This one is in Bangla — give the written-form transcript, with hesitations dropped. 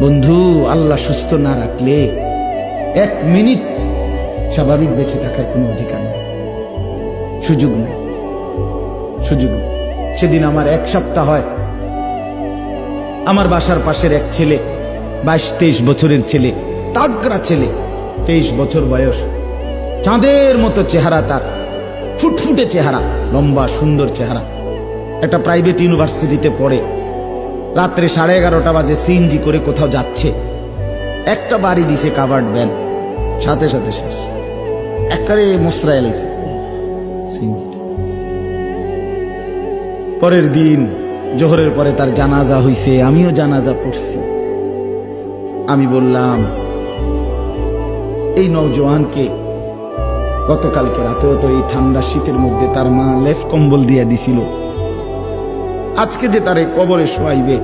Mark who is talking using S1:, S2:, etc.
S1: বন্ধু, আল্লাহ সুস্থ না রাখলে 1 মিনিট স্বাভাবিক বেঁচে থাকার কোনো অধিকার নেই, সুযোগ নেই, সুযোগ নেই। সেদিন আমার 1 সপ্তাহ হয়, আমার বাসার পাশের এক ছেলে, 22-23 বছরের ছেলে, তাগড়া ছেলে, 23 বছর বয়স, চাঁদের মতো চেহারা তার, ফুটফুটে চেহারা, লম্বা সুন্দর চেহারা, একটা প্রাইভেট ইউনিভার্সিটিতে পড়ে। রাত্রে 11:30 বাজে সিএনজি করে কোথাও যাচ্ছে, একটা বাড়ি দিছে কাভার্ড ভ্যান, সাথে সাথে শেষ, একেবারে মোসরা এলাইছে সিএনজি। পরের দিন জোহরের পরে তার জানাজা হইছে, আমিও জানাজা পড়ছি। আমি বললাম, এই নওজোয়ানকে গতকালকে রাতেও তো এই ঠান্ডা শীতের মধ্যে তার মা লেফ কম্বল দিয়ে দিছিল, আজকে যে তারে কবরে শোয়াইবে